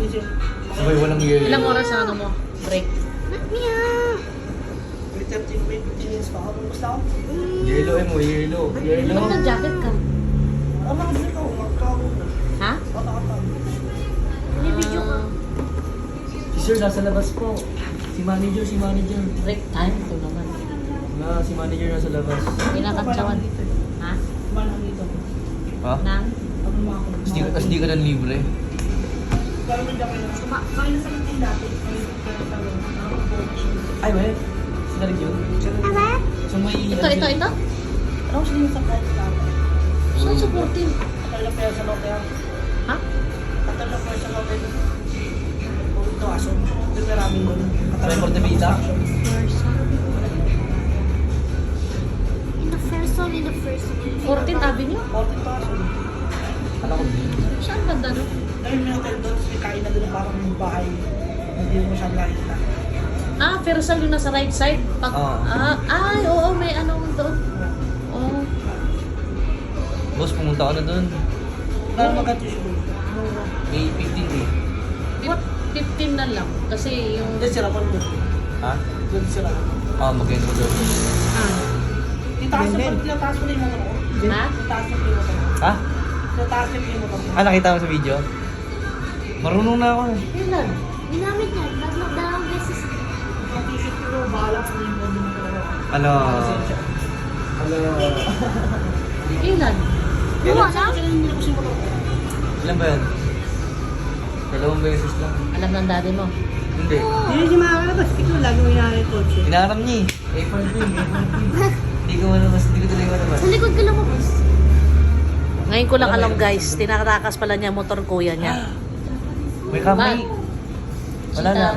Sabay walang yelo. Ilang oras ang ano mo? Break. Meow. Yelo mo, yelo. Yelo. Ba't nag-jacket ka? Ha? May video ka. Si sir nasa labas po. Si manager. Break time? Ito naman. Si manager nasa labas. Pinakantsawan. Ha? Ha? Nang? Kasi di ka nang libre. Ay, weh. Sila rin yun? Ama? So may... Ito. Anong sino sa kahit na? Saan supporting? Katala pa yan sa lote. Ha? Katala pa yan sa lote. Puro ito aso. Ito maraming doon. May Portavida? In the first one, in the first one. 14th Avenue? Puro ito aso. Alam ko din. Saan banda no? Dahil may hotel doon, may kain na doon parang bahay. Hindi mo siya nakita. Ah, Ferrosal yung nasa right side. Pag, Oo. ay, oo, may ano doon. Oo. Boss, pumunta ka na doon. Dahil maganda siya doon. May 15 eh. 15 na lang. Kasi yung... Doon sila pa doon. Ha? Doon sila. Maganda mo doon. Titaas na pala, titaas mo na yung motor ko. Ha? Titaas na yung motor ko. Ha? Titaas na yung motor ko. Nakita mo sa video? Marunong na ako eh. Kailan? Ginamit niya. Dalawang beses. Mag-isip ko, bahala kung yung motor mo talaga. Ano? Kailan? Gawa na? Hindi ko siya motor ko. Ilan ba yan? 2 beses lang. Alam ng daddy mo. Hindi. Hindi siya makakalabas. Ikaw lagi mo inaanay coach. Inaram niya eh. Hindi ko malabas. Hindi ko talaga malabas. Sa likod ka lumabas. Ngayon ko lang alam guys, tinatakas pala niya motor kuya niya. May kamay. Wala Chita. na.